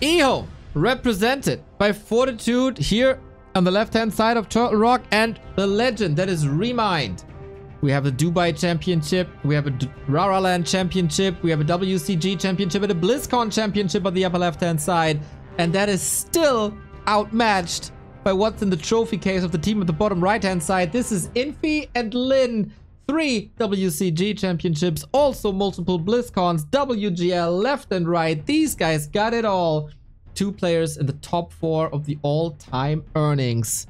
EHOME, represented by Fortitude here on the left-hand side of Turtle Rock, and the legend that is ReMinD. We have a Dubai Championship, we have a Raraland Championship, we have a WCG Championship, and a BlizzCon Championship on the upper left-hand side. And that is still outmatched by what's in the trophy case of the team at the bottom right-hand side. This is Infi and Lyn. 3 WCG championships, also multiple BlizzCons, WGL left and right. These guys got it all. 2 players in the top 4 of the all-time earnings.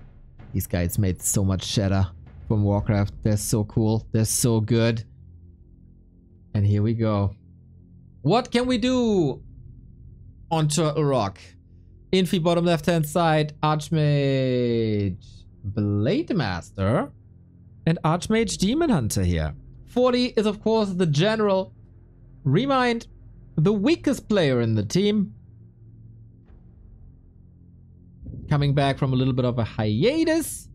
These guys made so much cheddar from Warcraft. They're so cool. They're so good. And here we go. What can we do on Turtle Rock? Infi bottom left-hand side, Archmage Blade Master, and Archmage Demon Hunter here. 40 is of course the general. ReMinD, the weakest player in the team. Coming back from a little bit of a hiatus.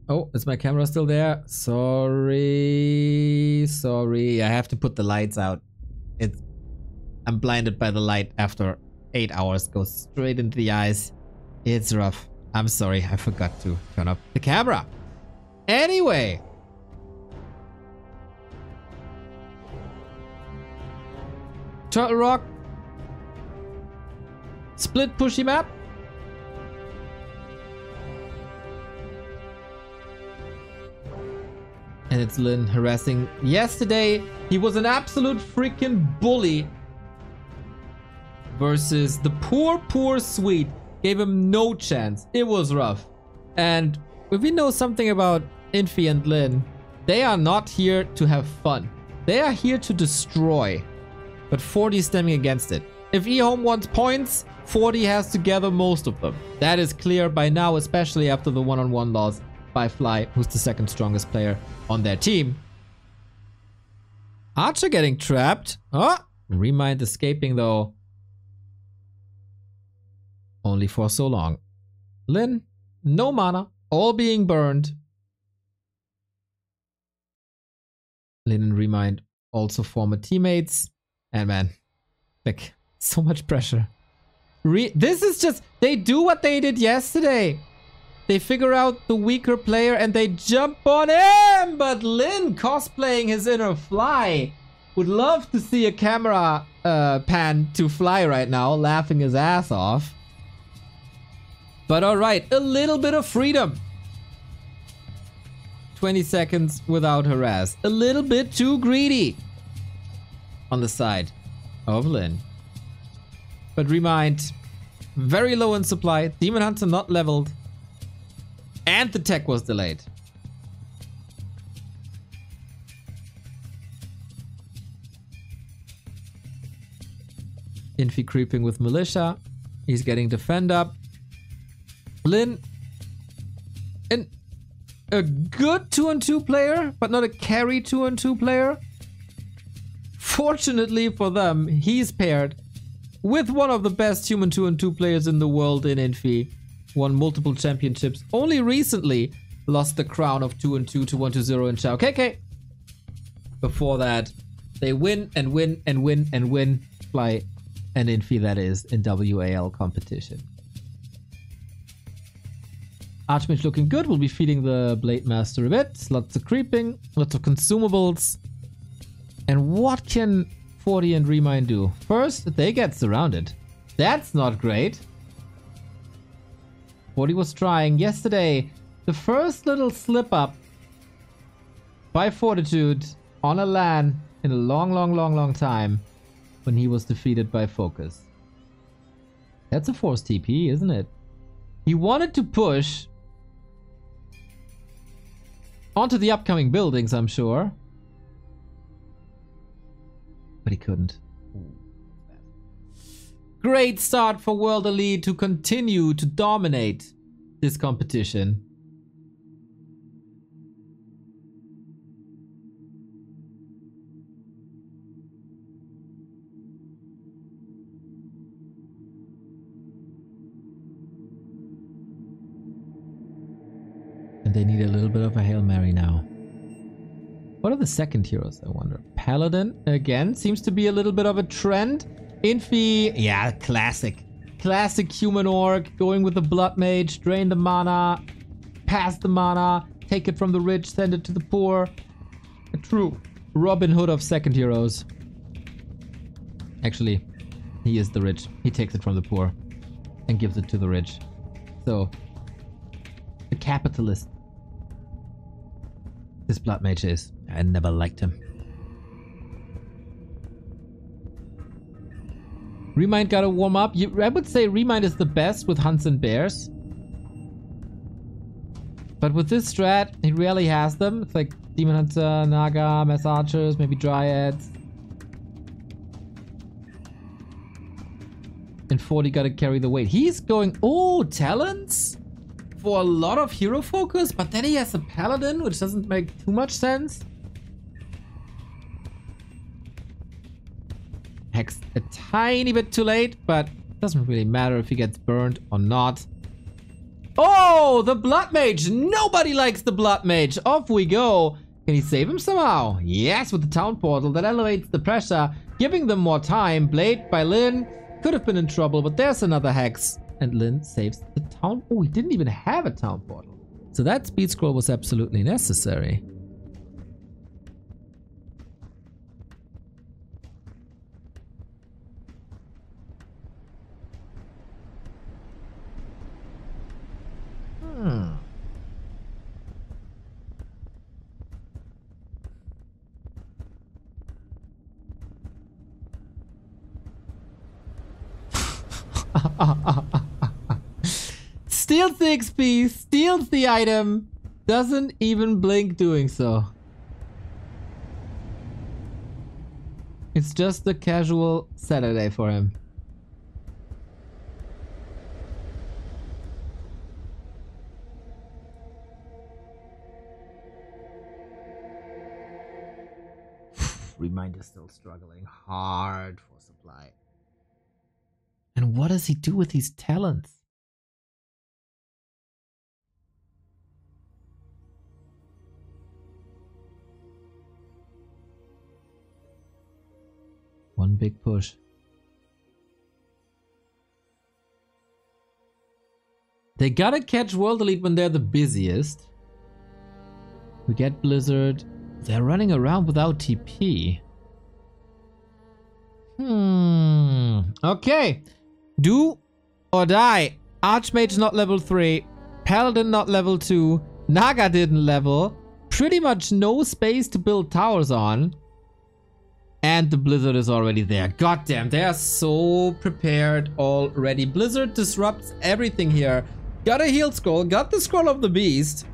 Oh, is my camera still there? Sorry. I have to put the lights out. I'm blinded by the light after 8 hours. Goes straight into the eyes. It's rough. I'm sorry, I forgot to turn up the camera. Anyway. Turtle Rock. Split pushy map. And it's Lyn harassing. Yesterday, he was an absolute freaking bully versus the poor Swede. Gave him no chance. It was rough. And if we know something about Infi and Lyn, they are not here to have fun. They are here to destroy. But 40 is stemming against it. If EHOME wants points, 40 has to gather most of them. That is clear by now, especially after the one-on-one loss by Fly, who's the second strongest player on their team. Archer getting trapped. Oh, ReMinD escaping though. Only for so long. Lyn, no mana, all being burned. Lyn and ReMinD also former teammates. And man, like, so much pressure. This is just, they do what they did yesterday. They figure out the weaker player and they jump on him. But Lyn cosplaying his inner Fly. Would love to see a camera pan to Fly right now, laughing his ass off. But alright, a little bit of freedom. 20 seconds without harass. A little bit too greedy on the side of Lyn. But ReMinD, very low in supply. Demon Hunter not leveled. And the tech was delayed. Infi creeping with Militia. He's getting Defend up. Lyn, a good 2-on-2 player, but not a carry 2-on-2 player. Fortunately for them, he's paired with one of the best human 2-on-2 players in the world in Infi. Won multiple championships. Only recently lost the crown of 2-on-2 to 1-0 in Chao KK. Before that, they win and win and win and win. Fly and Infi, that is, in WAL competition. Archmage looking good. We'll be feeding the Blade Master a bit. Lots of creeping, lots of consumables. And what can 40 and ReMinD do? First, they get surrounded. That's not great. 40 was trying yesterday. The first little slip up by Fortitude on a LAN in a long time when he was defeated by Focus. That's a forced TP, isn't it? He wanted to push onto the upcoming buildings, I'm sure. But he couldn't. Great start for World Elite to continue to dominate this competition. And they need a little bit of a Hail Mary now. What are the second heroes, I wonder? Paladin, again, seems to be a little bit of a trend Infi, yeah, classic. Classic human orc, going with the blood mage, drain the mana, pass the mana, take it from the rich, send it to the poor. A true Robin Hood of second heroes. Actually, he is the rich. He takes it from the poor and gives it to the rich. So, a capitalist. This blood mage is. I never liked him. ReMinD gotta warm up. I would say ReMinD is the best with hunts and bears. But with this strat, he rarely has them. It's like Demon Hunter, Naga, Mass Archers, maybe Dryads. And 40 gotta carry the weight. He's going, oh, talents? For a lot of hero focus, but then he has a paladin, which doesn't make too much sense. Hex a tiny bit too late, but it doesn't really matter if he gets burned or not. Oh, the blood mage! Nobody likes the blood mage. Off we go. Can he save him somehow? Yes, with the town portal that elevates the pressure, giving them more time. Blade by Lyn could have been in trouble, but there's another hex. And Lyn saves the town. Oh, he didn't even have a town portal. So that speed scroll was absolutely necessary. Steals the XP, steals the item, doesn't even blink doing so. It's just a casual Saturday for him. ReMinD is still struggling hard for supply. And what does he do with these talents? One big push. They gotta catch World Elite when they're the busiest. We get Blizzard. They're running around without TP. Okay. Do or die. Archmage not level 3. Paladin not level 2. Naga didn't level. Pretty much no space to build towers on. And the Blizzard is already there. Goddamn, they are so prepared already. Blizzard disrupts everything here. Got a heal scroll. Got the scroll of the beast.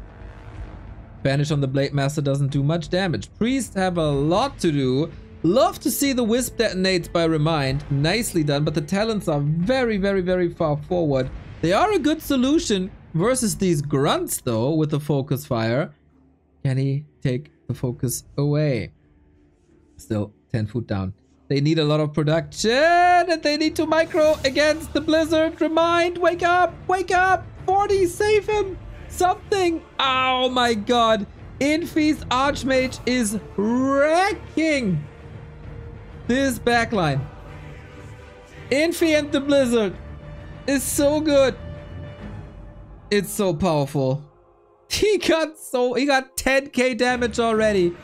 Banish on the Blade Master doesn't do much damage. Priests have a lot to do. Love to see the Wisp detonates by ReMinD. Nicely done, but the talents are very, very, very far forward. They are a good solution versus these grunts though with the focus fire. Can he take the focus away? Still 10 foot down. They need a lot of production and they need to micro against the Blizzard. ReMinD, wake up! Wake up! 40, save him! Something! Oh my god! Infi's Archmage is wrecking this backline. Infi and the Blizzard is so good. It's so powerful. He got 10k damage already.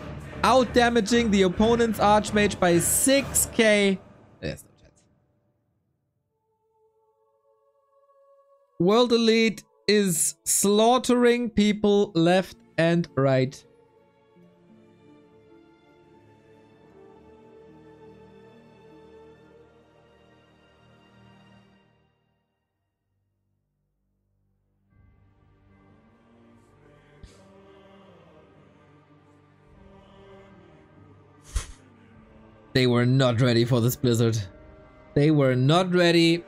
Out damaging the opponent's Archmage by 6k. There's no chance. World Elite is slaughtering people left and right. They were not ready for this Blizzard. They were not ready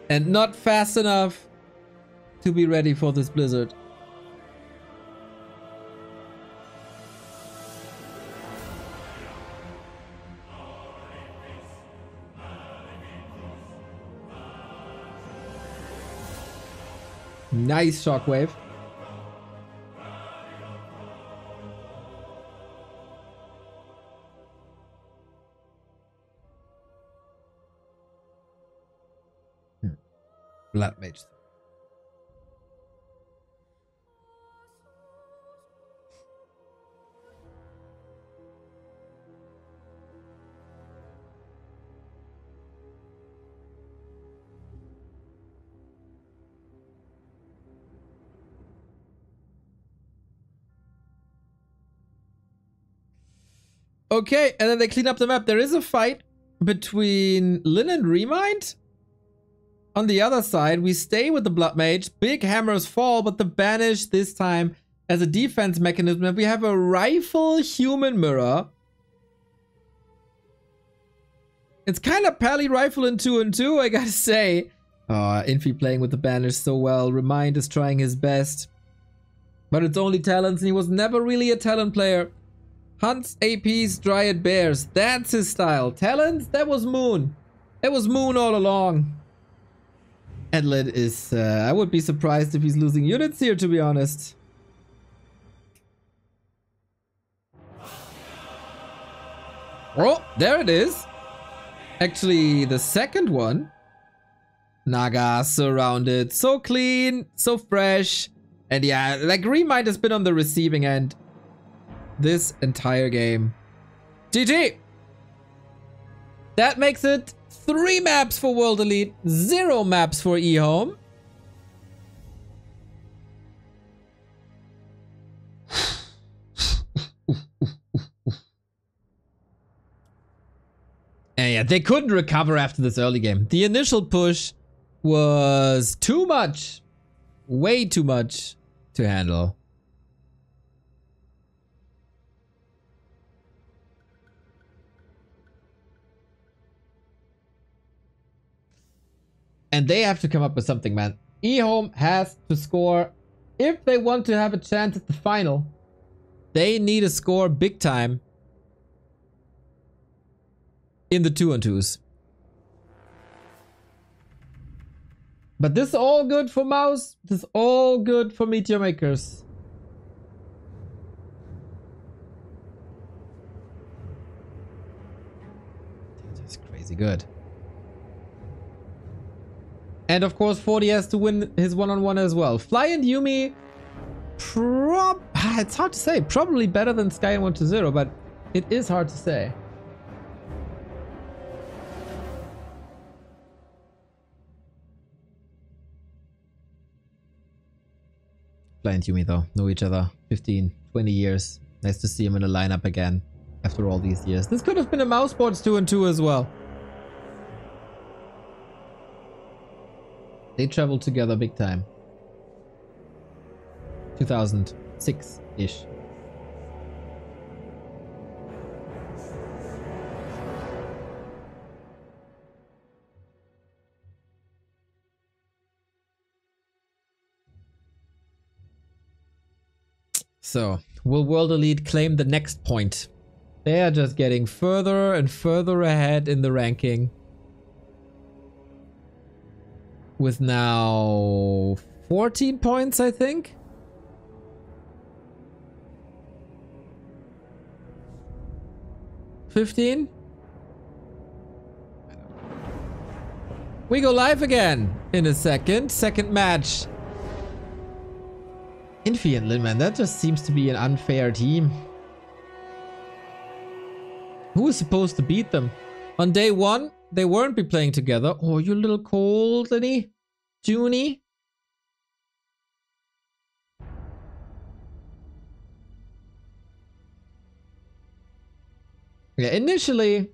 and not fast enough to be ready for this Blizzard. Nice shockwave. Blood Mage. Okay, and then they clean up the map. There is a fight between Lyn and ReMinD. On the other side, we stay with the Blood Mage. Big hammers fall, but the Banish this time as a defense mechanism. And we have a rifle human mirror. It's kind of pally rifle in 2 and 2, I gotta say. Infi playing with the Banish so well. ReMinD is trying his best. But it's only talents, and he was never really a talent player. Hunts, APs, Dryad Bears. That's his style. Talents? That was Moon. It was Moon all along. Edlin is... I would be surprised if he's losing units here, to be honest. Oh, there it is. Actually, the second one. Naga surrounded. So clean, so fresh. And yeah, like ReMinD has been on the receiving end this entire game. GG! That makes it 3 maps for World Elite, 0 maps for EHOME. And yeah, they couldn't recover after this early game. The initial push was too much. Way too much to handle. And they have to come up with something, man. EHOME has to score. If they want to have a chance at the final, they need to score big time in the 2 and 2s. But this is all good for Mouse. This is all good for Meteor Makers. That's crazy good. And of course, 40 has to win his one-on-one as well. Fly and Yuumi, it's hard to say. Probably better than Sky and 1-0, but it is hard to say. Fly and Yuumi though, know each other 15, 20 years. Nice to see him in a lineup again after all these years. This could have been a Mouse Sports 2 and 2 as well. They traveled together big time. 2006-ish. So, will World Elite claim the next point? They are just getting further and further ahead in the ranking. With now 14 points, I think. $15. We go live again in a second. Second match. Infi and Lyn, man, that just seems to be an unfair team. Who is supposed to beat them? On day 1, they weren't be playing together. Oh, you're a little cold, Lenny? Junie? Yeah, initially,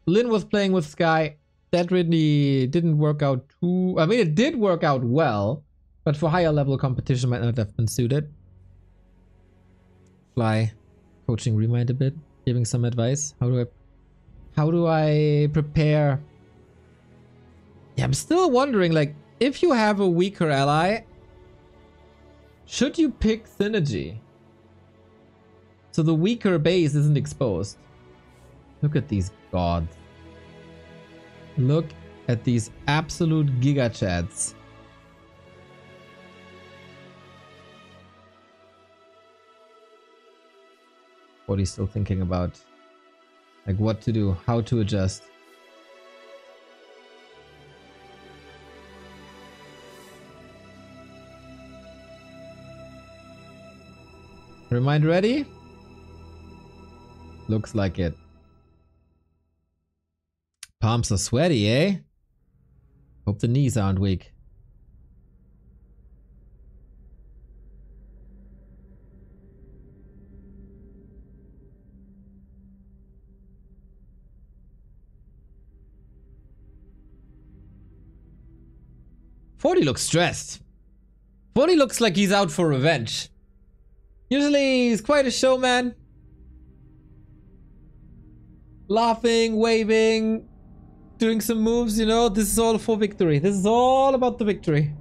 Lyn was playing with Sky. That really didn't work out too... I mean, it did work out well, but for higher level competition might not have been suited. Fly, coaching ReMinD a bit, giving some advice. How do I prepare? Yeah, I'm still wondering, like, if you have a weaker ally, should you pick Synergy? So the weaker base isn't exposed. Look at these gods. Look at these absolute giga chads. What he's still thinking about. Like what to do, how to adjust. ReMinD ready? Looks like it. Palms are sweaty, eh? Hope the knees aren't weak. Forty looks stressed. 40 looks like he's out for revenge. Usually he's quite a showman. Laughing, waving, doing some moves, you know. This is all for victory. This is all about the victory.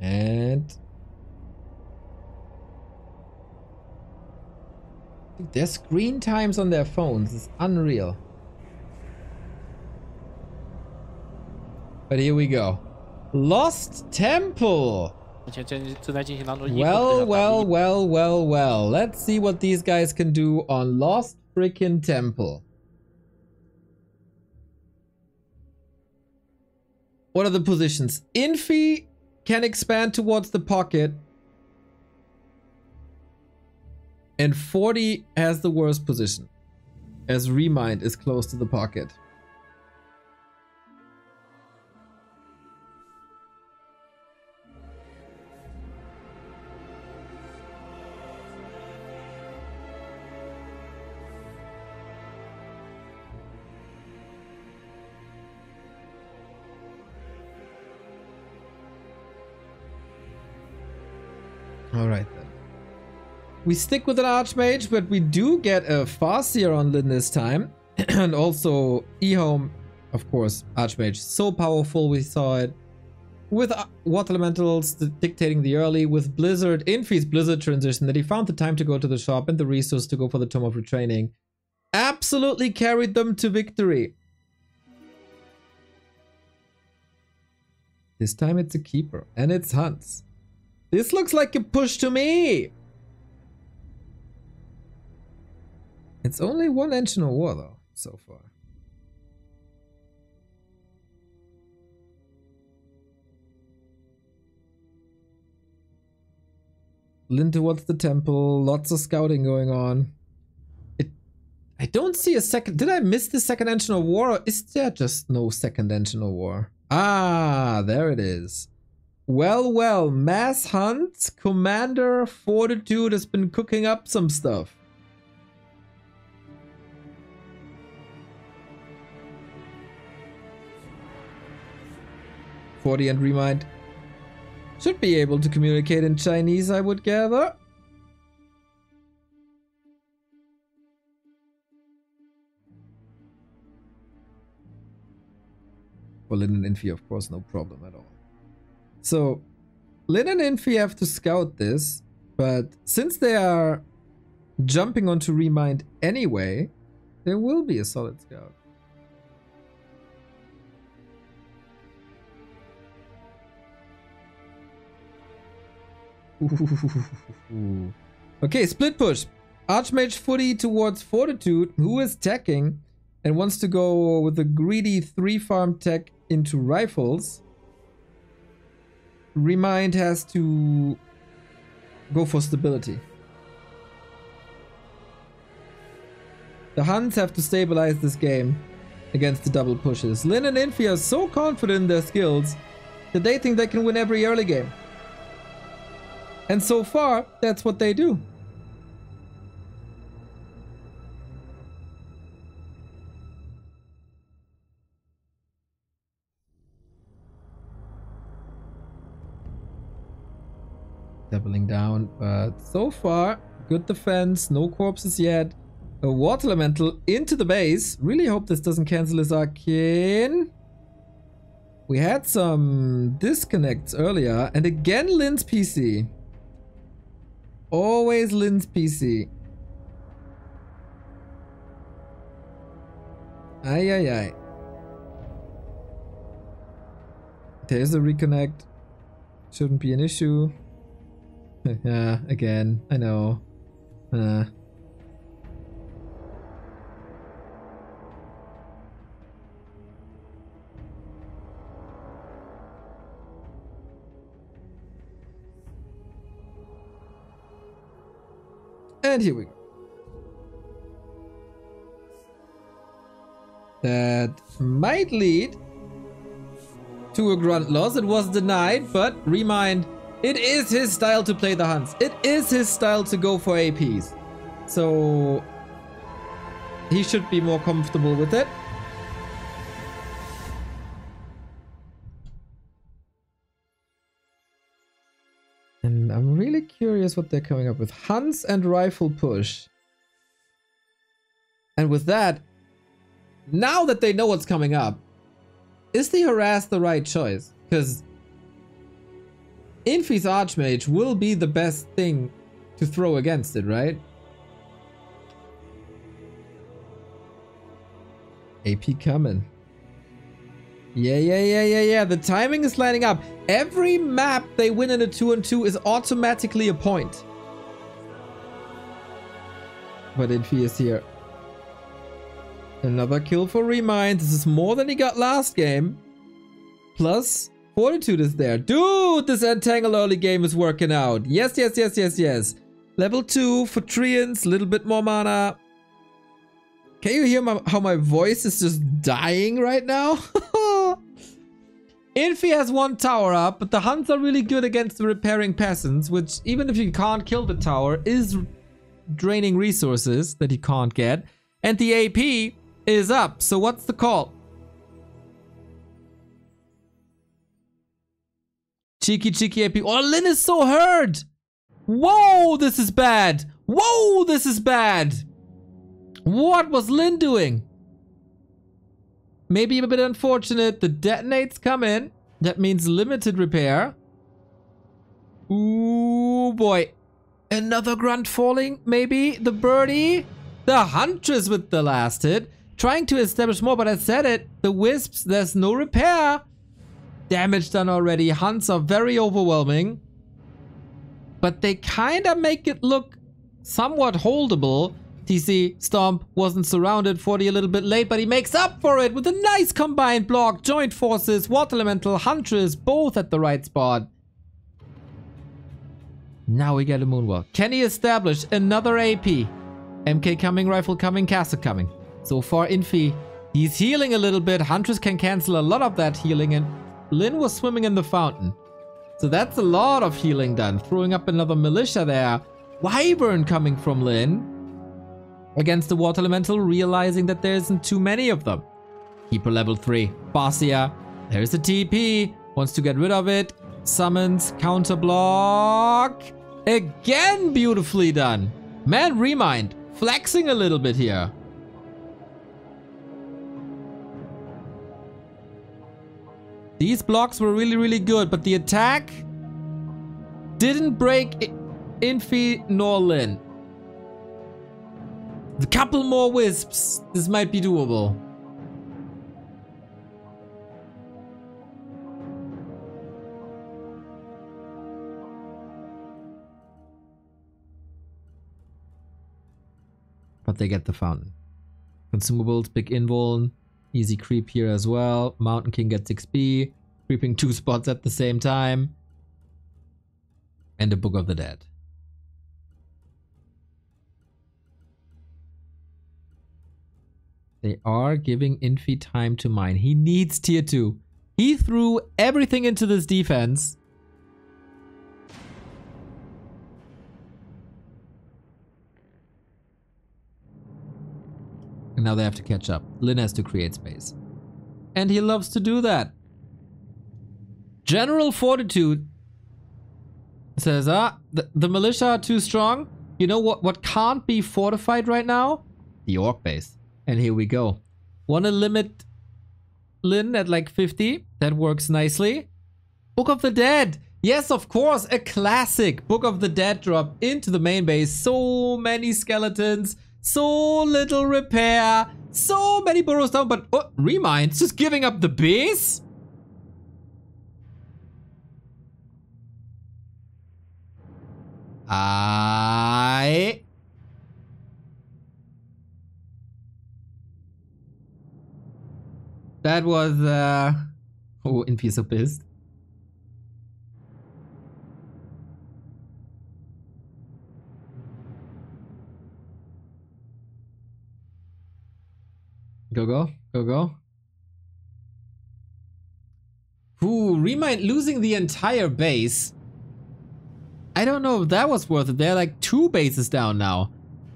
And their screen times on their phones is unreal. But here we go. Lost Temple. Well. Let's see what these guys can do on Lost Freaking Temple. What are the positions? Infi can expand towards the pocket. And 40 has the worst position, as ReMinD is close to the pocket. Alright then. We stick with an Archmage, but we do get a Farseer on Lyn this time. And also EHOME, of course, Archmage. So powerful, we saw it. With Water Elementals dictating the early, with Blizzard, Infi's Blizzard transition, that he found the time to go to the shop and the resource to go for the Tome of Retraining. Absolutely carried them to victory. This time it's a Keeper, and it's Hunts. This looks like a push to me! It's only one Engine of War though, so far. Lyn towards the temple, lots of scouting going on. I don't see a second. Did I miss the second Engine of War, or is there just no second Engine of War? Ah, there it is. Well, Mass Hunt, Commander Fortitude has been cooking up some stuff. Forty and ReMinD should be able to communicate in Chinese, I would gather. For Lyn and Infi, of course, no problem at all. So, Lyn and Infi have to scout this, but since they are jumping onto ReMinD anyway, there will be a solid scout. Ooh. Okay, split push. Archmage footy towards Fortitude, who is teching and wants to go with a greedy 3-farm tech into rifles. ReMinD has to go for stability. The Huns have to stabilize this game against the double pushes. Lyn and Infi are so confident in their skills that they think they can win every early game. And so far, that's what they do. Doubling down, but so far, good defense, no corpses yet. A Water Elemental into the base. Really hope this doesn't cancel his Arcane. We had some disconnects earlier, and again Lyn's PC. Always Lyn's PC. Ay. There's a reconnect. Shouldn't be an issue. Yeah, again, I know. And here we go. That might lead to a grunt loss. It was denied, but ReMinD, it is his style to play the hunts. It is his style to go for APs. So he should be more comfortable with it. And I'm really curious what they're coming up with. Hunts and rifle push. And with that, now that they know what's coming up, is the harass the right choice? Because Infi's Archmage will be the best thing to throw against it, right? AP coming. Yeah. The timing is lining up. Every map they win in a 2-on-2 is automatically a point. But Infi is here. Another kill for ReMinD. This is more than he got last game. Plus, Fortitude is there. Dude, this Entangle early game is working out. Yes. Level 2 for Treants, a little bit more mana. Can you hear how my voice is just dying right now? Infi has one tower up, but the hunts are really good against the repairing peasants, which even if you can't kill the tower, is draining resources that he can't get. And the AP is up, so what's the call? Cheeky AP. Oh, Lyn is so hurt! Whoa, this is bad! Whoa, this is bad! What was Lyn doing? Maybe a bit unfortunate. The detonates come in. That means limited repair. Ooh, boy. Another grunt falling, maybe? The birdie? The Huntress with the last hit. Trying to establish more, but I said it. The Wisps, there's no repair. Damage done already. Hunts are very overwhelming. But they kind of make it look somewhat holdable. TC, Stomp, wasn't surrounded. 40 a little bit late, but he makes up for it with a nice combined block. Joint forces, Water Elemental, Huntress, both at the right spot. Now we get a Moonwalk. Can he establish another AP? MK coming, Rifle coming, Castle coming. So far, Infi, he's healing a little bit. Huntress can cancel a lot of that healing, and Lyn was swimming in the fountain. So that's a lot of healing done. Throwing up another Militia there. Wyvern coming from Lyn. Against the Water Elemental, realizing that there isn't too many of them. Keeper level 3. Barcia. There's a TP. Wants to get rid of it. Summons. Counter block. Again, beautifully done. Man, ReMinD. Flexing a little bit here. These blocks were really good, but the attack didn't break Infi nor Lyn. A couple more Wisps. This might be doable. But they get the fountain. Consumables, big invuln. Easy creep here as well. Mountain King gets XP. Creeping 2 spots at the same time. And the Book of the Dead. They are giving Infi time to mine. He needs tier 2. He threw everything into this defense. And now they have to catch up. Lyn has to create space. And he loves to do that. General Fortitude says, the militia are too strong. You know what can't be fortified right now? The Orc base. And here we go. Want to limit Lyn at like 50? That works nicely. Book of the Dead. Yes, of course. A classic Book of the Dead drop into the main base. So many skeletons. So little repair. So many burrows down. But ReMinD just giving up the base? That was, oh, Infi is so pissed. Go, go, go, go. Ooh, ReMinD losing the entire base. I don't know if that was worth it. They're like 2 bases down now.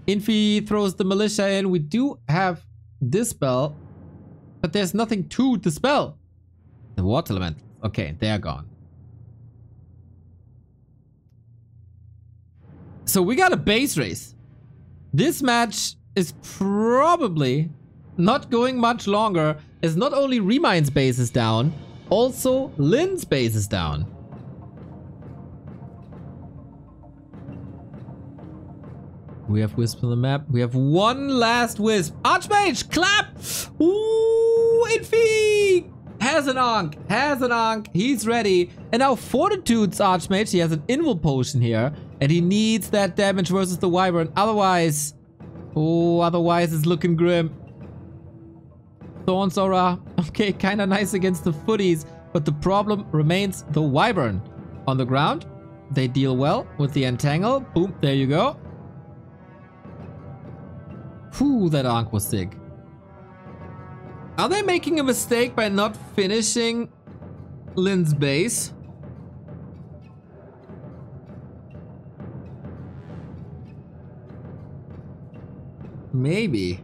Infi throws the militia in. We do have Dispel, but there's nothing to dispel. The water elementals. Okay, they're gone. So we got a base race. This match is probably not going much longer, as not only ReMinD's base is down, also Lyn's base is down. We have Wisp on the map. We have one last Wisp. Archmage, clap! Ooh, Infi! Has an Ankh, has an Ankh. He's ready. And now Fortitude's Archmage. He has an Invul Potion here. And he needs that damage versus the Wyvern. Otherwise, oh, otherwise it's looking grim. Thorns Aura, okay, kind of nice against the footies. But the problem remains the Wyvern. On the ground, they deal well with the Entangle. Boom, there you go. Whew, that Ankh was sick. Are they making a mistake by not finishing Lyn's base? Maybe.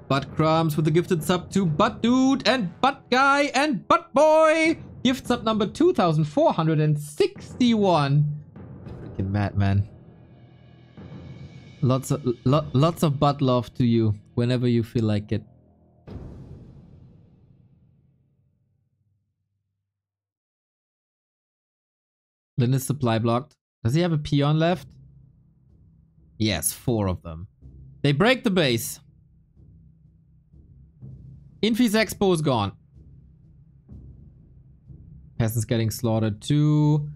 Butt Crumbs with the gifted sub to Butt Dude and Butt Guy and Butt Boy. Gift sub number 2461. Freaking madman. Lots of butt love to you whenever you feel like it. Lyn is supply blocked. Does he have a peon left? Yes, 4 of them. They break the base. Infi's Expo is gone. Peasants getting slaughtered too.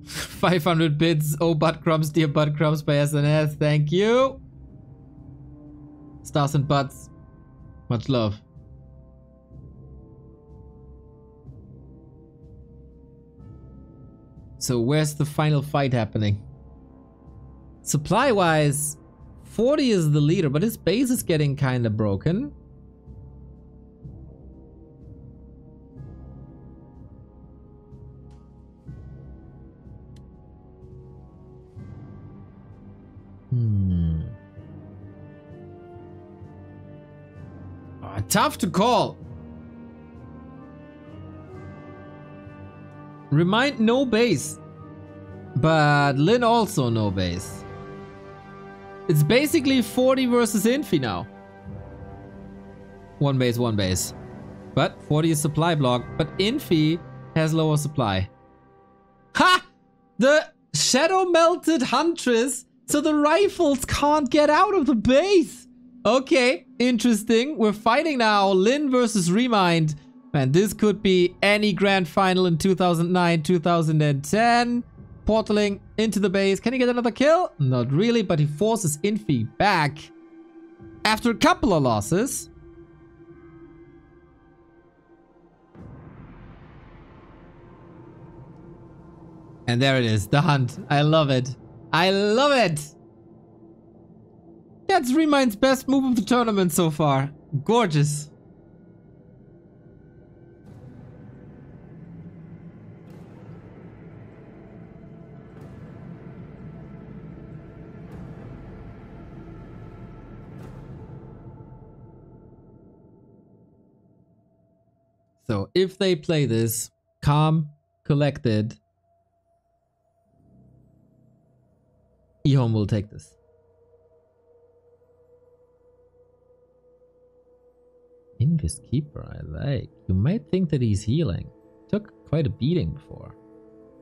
500 bits. Oh, butt crumbs, dear butt crumbs by SNS. Thank you. Stars and butts. Much love. So where's the final fight happening? Supply-wise, 40 is the leader, but his base is getting kind of broken. Oh, tough to call. ReMinD no base, but Lyn also no base. It's basically 40 versus Infi now. One base. But 40 is supply block, but Infi has lower supply. Ha! The shadow melted Huntress, so the rifles can't get out of the base. Okay, interesting. We're fighting now Lyn versus ReMinD. Man, this could be any grand final in 2009, 2010. Portaling into the base. Can he get another kill? Not really, but he forces Infi back after a couple of losses. And there it is, the hunt. I love it. I love it. That's ReMinD's best move of the tournament so far. Gorgeous. So if they play this calm, collected, EHOME will take this. Invis Keeper, I like. You might think that he's healing. Took quite a beating before.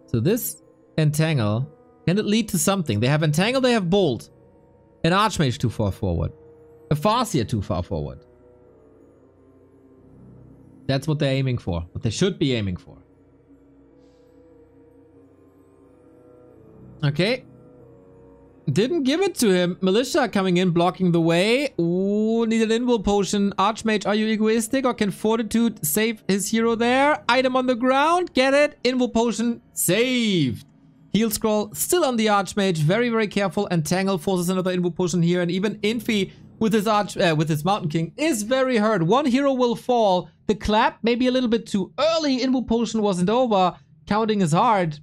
So this Entangle, can it lead to something? They have Entangle, they have Bolt. An Archmage too far forward. A Farseer too far forward. That's what they're aiming for. What they should be aiming for. Okay. Didn't give it to him. Militia coming in, blocking the way. Ooh, need an invul potion. Archmage, are you egoistic or can Fortitude save his hero there? Item on the ground. Get it. Invul potion saved. Heal scroll still on the Archmage. Very, very careful. And Tangle forces another invul potion here. And even Infi with his Mountain King is very hurt. One hero will fall. The clap maybe a little bit too early. Invul potion wasn't over. Counting is hard.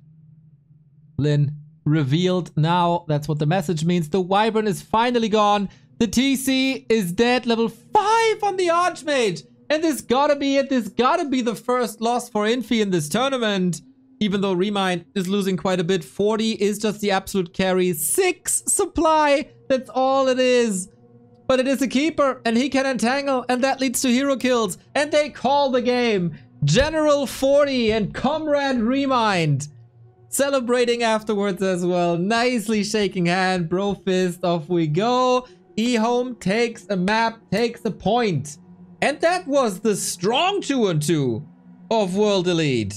Lyn revealed now. That's what the message means. The Wyvern is finally gone. The TC is dead. Level 5 on the Archmage. And this gotta be it. This gotta be the first loss for Infi in this tournament. Even though ReMinD is losing quite a bit. 40 is just the absolute carry. 6 supply. That's all it is. But it is a keeper. And he can entangle. And that leads to hero kills. And they call the game. General 40 and Comrade ReMinD celebrating afterwards as well. Nicely shaking hand. Bro fist. Off we go. EHOME takes a map. Takes a point. And that was the strong 2-on-2 of World Elite.